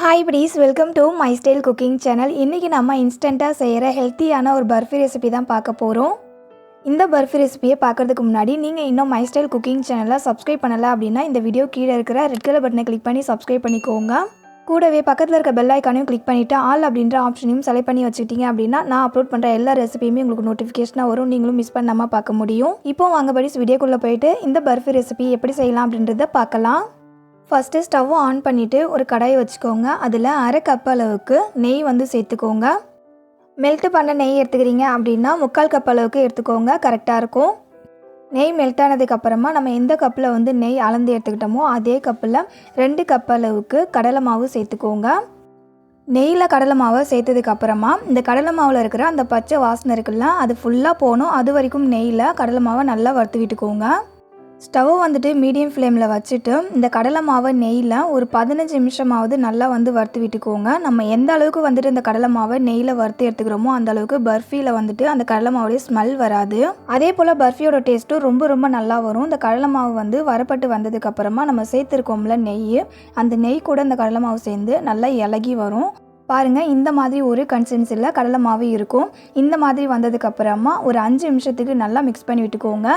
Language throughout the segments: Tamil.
Hi please welcome to my style cooking channel. இன்றைக்கி நம்ம இன்ஸ்டண்ட்டாக செய்கிற ஹெல்த்தியான ஒரு பர்ஃபி ரெசிபி தான் பார்க்க போகிறோம். இந்த பர்ஃபி ரெசிபியை பார்க்குறதுக்கு முன்னாடி நீங்கள் இன்னும் மை ஸ்டைல் குக்கிங் சேனலை சப்ஸ்கிரைப் பண்ணலை அப்படின்னா இந்த வீடியோ கீழே இருக்கிற ரெட் கலர் பட்டனை கிளிக் பண்ணி சப்ஸ்கிரைப் பண்ணிக்கோங்க. கூடவே பக்கத்தில் இருக்க பெல் ஐக்கானையும் கிளிக் பண்ணிவிட்டு ஆல் அப்படின்ற ஆப்ஷனையும் செலக்ட் பண்ணி வச்சுக்கிட்டீங்க அப்படின்னா நான் அப்லோட் பண்ணுற எல்லா ரெசிபியுமே உங்களுக்கு நோட்டிஃபிகேஷனாக வரும், நீங்களும் மிஸ் பண்ணாமல் பார்க்க முடியும். இப்போ வாங்க ப்ளீஸ் வீடியோக்குள்ளே போயிட்டு இந்த பர்ஃபி ரெசிபி எப்படி செய்யலாம் அப்படின்றத பார்க்கலாம். ஃபஸ்ட்டு ஸ்டவ் ஆன் பண்ணிவிட்டு ஒரு கடாயை வச்சுக்கோங்க. அதில் அரை கப் அளவுக்கு நெய் சேர்த்துக்கோங்க. மெல்ட்டு பண்ண நெய் எடுத்துக்கிறீங்க அப்படின்னா 3/4 கப் அளவுக்கு எடுத்துக்கோங்க, கரெக்டாக இருக்கும். நெய் மெல்ட் ஆனதுக்கப்புறமா நம்ம எந்த கப்பில் நெய் அளந்து எடுத்துக்கிட்டோமோ அதே கப்பில் 2 கப் அளவுக்கு கடலை மாவு சேர்த்துக்கோங்க. நெய்யில் கடலை மாவை சேர்த்ததுக்கப்புறமா இந்த கடலை மாவில் இருக்கிற அந்த பச்சை வாசனை இருக்குல்ல, அது ஃபுல்லாக போகணும். அது வரைக்கும் நெய்யில் கடலை மாவை நல்லா வறுத்து விட்டுக்கோங்க. ஸ்டவ் மீடியம் ஃப்ளேமில் வச்சுட்டு இந்த கடலை மாவை நெய்யில் ஒரு 15 நிமிஷமாவது நல்லா வறுத்து விட்டுக்கோங்க. நம்ம எந்த அளவுக்கு இந்த கடலை மாவை நெய்யில் வறுத்து எடுத்துக்கிறோமோ அந்த அளவுக்கு பர்ஃபியில் அந்த கடலை மாவுடைய ஸ்மெல் வராது. அதே போல் பர்ஃபியோட டேஸ்ட்டும் ரொம்ப நல்லா வரும். இந்த கடலை மாவு வரப்பட்டு வந்ததுக்கப்புறமா நம்ம சேர்த்துருக்கோம்ல நெய், அந்த நெய் கூட இந்த கடலை மாவு சேர்ந்து நல்லா இலகி வரும். பாருங்கள், இந்த மாதிரி ஒரு கன்சிஸ்டன்சியில் கடலை மாவு இருக்கும். இந்த மாதிரி வந்ததுக்கப்புறமா ஒரு 5 நிமிஷத்துக்கு நல்லா மிக்ஸ் பண்ணி விட்டுக்கோங்க.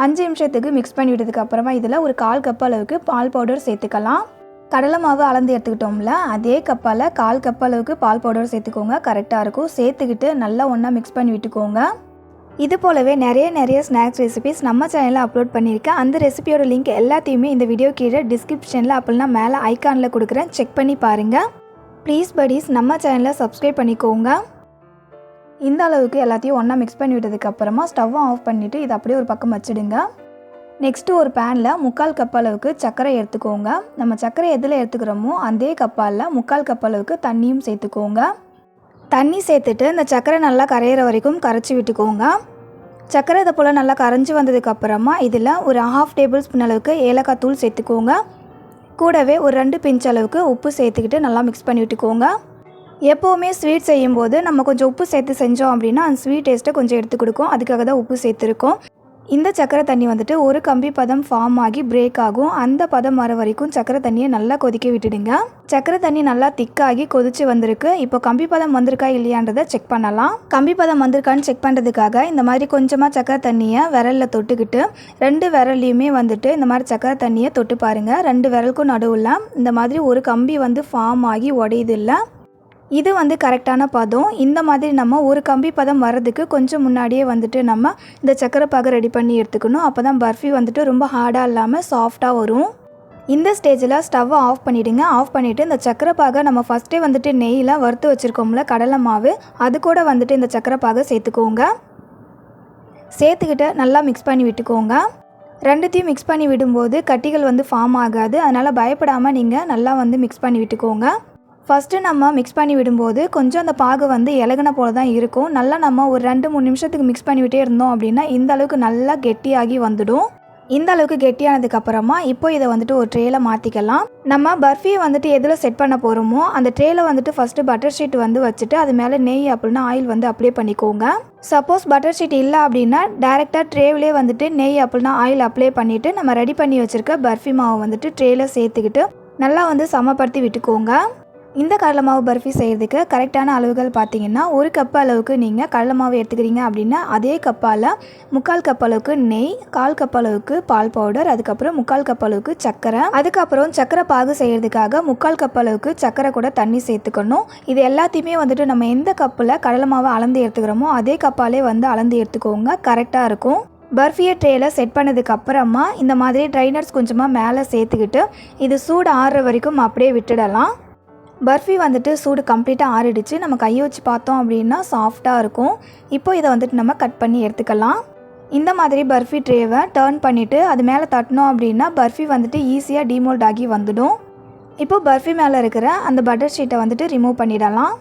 5 நிமிஷத்துக்கு மிக்ஸ் பண்ணி விட்டதுக்கப்புறமா இதில் ஒரு 1/4 கப் அளவுக்கு பால் பவுடர் சேர்த்துக்கலாம். கடலை மாவு அளந்து எடுத்துக்கிட்டோம்ல, அதே கப்பால் 1/4 கப் அளவுக்கு பால் பவுடர் சேர்த்துக்கோங்க, கரெக்டாக இருக்கும். சேர்த்துக்கிட்டு நல்லா ஒன்றா மிக்ஸ் பண்ணி விட்டுக்கோங்க. இது போலவே நிறைய ஸ்நாக்ஸ் ரெசிபிஸ் நம்ம சேனலில் அப்லோட் பண்ணியிருக்கேன். அந்த ரெசிபியோட லிங்க் எல்லாத்தையுமே இந்த வீடியோ கீழே டிஸ்கிரிப்ஷனில் அப்படின்னா மேலே ஐக்கானில் கொடுக்குறேன், செக் பண்ணி பாருங்கள். ப்ளீஸ் படீஸ் நம்ம சேனலை சப்ஸ்கிரைப் பண்ணிக்கோங்க. இந்த அளவுக்கு எல்லாத்தையும் ஒன்றா மிக்ஸ் பண்ணி விட்டதுக்கப்புறமா ஸ்டவ்வை ஆஃப் பண்ணிவிட்டு இதை அப்படியே ஒரு பக்கம் வச்சுடுங்க. நெக்ஸ்ட்டு ஒரு பேனில் 3/4 கப் அளவுக்கு சர்க்கரை எடுத்துக்கோங்க. நம்ம சர்க்கரை எதில் எடுத்துக்கிறோமோ அதே கப்பால் 3/4 கப் அளவுக்கு தண்ணியும் சேர்த்துக்கோங்க. தண்ணி சேர்த்துட்டு இந்த சர்க்கரை நல்லா கரையிற வரைக்கும் கரைச்சி விட்டுக்கோங்க. சர்க்கரை இதை போல் நல்லா கரைஞ்சி வந்ததுக்கப்புறமா இதில் ஒரு 1/2 டேபிள் ஸ்பூன் அளவுக்கு ஏலக்காய் தூள் சேர்த்துக்கோங்க. கூடவே ஒரு 2 பிஞ்ச் அளவுக்கு உப்பு சேர்த்துக்கிட்டு நல்லா மிக்ஸ் பண்ணி விட்டுக்கோங்க. எப்போவுமே ஸ்வீட் செய்யும்போது நம்ம கொஞ்சம் உப்பு சேர்த்து செஞ்சோம் அப்படின்னா அந்த ஸ்வீட் டேஸ்ட்டை கொஞ்சம் எடுத்து கொடுக்கும், அதுக்காக தான் உப்பு சேர்த்துருக்கோம். இந்த சக்கரை தண்ணி ஒரு கம்பி பதம் ஃபார்ம் ஆகி பிரேக் ஆகும். அந்த பதம் வர வரைக்கும் சக்கரை தண்ணியை நல்லா கொதிக்க விட்டுடுங்க. சக்கரை தண்ணி நல்லா திக்காகி கொதிச்சு வந்திருக்கு. இப்போ கம்பி பதம் வந்திருக்கா இல்லையான்றதை செக் பண்ணலாம். கம்பி பதம் வந்திருக்கான்னு செக் பண்ணுறதுக்காக இந்த மாதிரி கொஞ்சமாக சக்கரை தண்ணியை விரலில் தொட்டுக்கிட்டு 2 விரல்லையுமே இந்த மாதிரி சக்கரை தண்ணியை தொட்டு பாருங்கள். 2 விரலுக்கும் நடுவில் இந்த மாதிரி ஒரு கம்பி ஃபார்ம் ஆகி உடையுது இல்லை, இது கரெக்டான பதம். இந்த மாதிரி நம்ம ஒரு கம்பி பதம் வர்றதுக்கு கொஞ்சம் முன்னாடியே நம்ம இந்த சக்கரை பாகை ரெடி பண்ணி எடுத்துக்கணும். அப்போ தான் பர்ஃபி ரொம்ப ஹார்டாக இல்லாமல் சாஃப்டாக வரும். இந்த ஸ்டேஜில் ஸ்டவ்வை ஆஃப் பண்ணிவிடுங்க. ஆஃப் பண்ணிவிட்டு இந்த சக்கரை பாகை நம்ம ஃபஸ்ட்டே நெய்யில் வறுத்து வச்சுருக்கோம்ல கடலை மாவு, அது கூட இந்த சக்கரை பாகை சேர்த்துக்கோங்க. சேர்த்துக்கிட்டு நல்லா மிக்ஸ் பண்ணி விட்டுக்கோங்க. ரெண்டுத்தையும் மிக்ஸ் பண்ணி விடும்போது கட்டிகள் ஃபார்ம் ஆகாது, அதனால் பயப்படாமல் நீங்கள் நல்லா மிக்ஸ் பண்ணி விட்டுக்கோங்க. ஃபஸ்ட்டு நம்ம மிக்ஸ் பண்ணி விடும்போது கொஞ்சம் அந்த பாகு இலகுன போல தான் இருக்கும். நல்லா நம்ம ஒரு 2-3 நிமிஷத்துக்கு மிக்ஸ் பண்ணிவிட்டே இருந்தோம் அப்படின்னா இந்த அளவுக்கு நல்லா கெட்டியாகி வந்துடும். இந்த அளவுக்கு கெட்டியானதுக்கப்புறமா இப்போ இதை ஒரு ட்ரேயில் மாற்றிக்கலாம். நம்ம பர்ஃபியை எதில் செட் பண்ண போகிறோமோ அந்த ட்ரேயில் ஃபஸ்ட்டு பட்டர் ஷீட் வச்சுட்டு அது மேலே நெய் அப்படின்னா ஆயில் அப்ளை பண்ணிக்கோங்க. சப்போஸ் பட்டர் ஷீட் இல்லை அப்படின்னா டேரெக்டாக ட்ரேவிலே நெய் அப்படின்னா ஆயில் அப்ளை பண்ணிவிட்டு நம்ம ரெடி பண்ணி வச்சுருக்க பர்ஃபி மாவை ட்ரேயில் சேர்த்துக்கிட்டு நல்லா சமப்படுத்தி விட்டுக்கோங்க. இந்த கடலை மாவு பர்ஃபி செய்கிறதுக்கு கரெக்டான அளவுகள் பார்த்தீங்கன்னா 1 கப் அளவுக்கு நீங்கள் கடலை மாவு எடுத்துக்கிறீங்க அப்படின்னா அதே கப்பால் 3/4 கப் அளவுக்கு நெய், 1/4 கப் அளவுக்கு பால் பவுடர், அதுக்கப்புறம் 3/4 கப் அளவுக்கு சர்க்கரை, அதுக்கப்புறம் சர்க்கரை பாகு செய்கிறதுக்காக 3/4 கப் அளவுக்கு சர்க்கரை கூட தண்ணி சேர்த்துக்கணும். இது எல்லாத்தையுமே நம்ம எந்த கப்பில் கடலை மாவை அளந்து எடுத்துக்கிறோமோ அதே கப்பாலே அளந்து எடுத்துக்கோங்க, கரெக்டாக இருக்கும். பர்ஃபியை ட்ரேயில் செட் பண்ணதுக்கப்புறமா இந்த மாதிரி ட்ரைனர்ஸ் கொஞ்சமாக மேலே சேர்த்துக்கிட்டு இது சூடு ஆறுற வரைக்கும் அப்படியே விட்டுடலாம். பர்ஃபி சூடு கம்ப்ளீட்டாக ஆறிடுச்சு. நம்ம கையை வச்சு பார்த்தோம் அப்படின்னா சாஃப்டாக இருக்கும். இப்போ இதை நம்ம கட் பண்ணி எடுத்துக்கலாம். இந்த மாதிரி பர்ஃபி ட்ரேவை டர்ன் பண்ணிவிட்டு அது மேலே தட்டினோம் அப்படின்னா பர்ஃபி ஈஸியாக டீமோல்ட் ஆகி வந்துடும். இப்போ பர்ஃபி மேலே இருக்கிற அந்த பட்டர் ஷீட்டை ரிமூவ் பண்ணிடலாம்.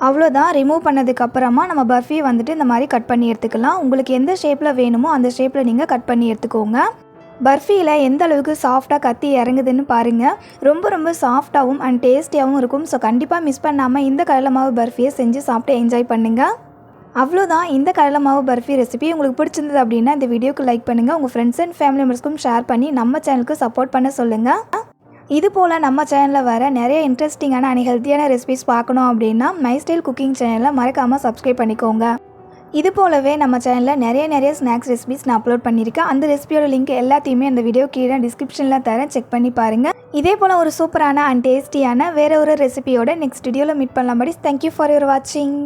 அவ்வளோதான். ரிமூவ் பண்ணதுக்கப்புறமா நம்ம பர்ஃபியை இந்த மாதிரி கட் பண்ணி எடுத்துக்கலாம். உங்களுக்கு எந்த ஷேப்பில் வேணுமோ அந்த ஷேப்பில் நீங்கள் கட் பண்ணி எடுத்துக்கோங்க. பர்ஃபியில் எந்த அளவுக்கு சாஃப்டாக கத்தி இறங்குதுன்னு பாருங்கள். ரொம்ப சாஃப்டாகவும் அண்ட் டேஸ்டியாகவும் இருக்கும். ஸோ கண்டிப்பாக மிஸ் பண்ணாமல் இந்த கடலை மாவு பர்ஃபியை செஞ்சு சாப்பிட்டு என்ஜாய் பண்ணுங்கள். அவ்வளோதான். இந்த கடலை மாவு பர்ஃபி ரெசிபி உங்களுக்கு பிடிச்சிருந்தது அப்படின்னா இந்த வீடியோக்கு லைக் பண்ணுங்கள். உங்கள் ஃப்ரெண்ட்ஸ் அண்ட் ஃபேமிலி மெம்பர்ஸ்க்கும் ஷேர் பண்ணி நம்ம சேனலுக்கு சப்போர்ட் பண்ண சொல்லுங்கள். இது போல் நம்ம சேனலில் வர நிறைய இன்ட்ரெஸ்டிங்கான அண்ட் ஹெல்த்தியான ரெசிபிஸ் பார்க்கணும் அப்படின்னா மை ஸ்டைல் குக்கிங் சேனலை மறக்காமல் சப்ஸ்கிரைப் பண்ணிக்கோங்க. இது போலவே நம்ம சேனலில் நிறைய ஸ்நாக்ஸ் ரெசிபிஸ் நான் அப்லோட் பண்ணியிருக்கேன். அந்த ரெசிபியோட லிங்க் எல்லாத்தையுமே அந்த வீடியோ கீழே டிஸ்கிரிப்ஷனில் தரேன், செக் பண்ணி பாருங்கள். இதே போல் ஒரு சூப்பரான அண்ட் டேஸ்டியான வேறு ஒரு ரெசிபியோட நெக்ஸ்ட் வீடியோவில் மீட் பண்ணலாம். படி தேங்க்யூ ஃபார் யுவர் வாட்சிங்.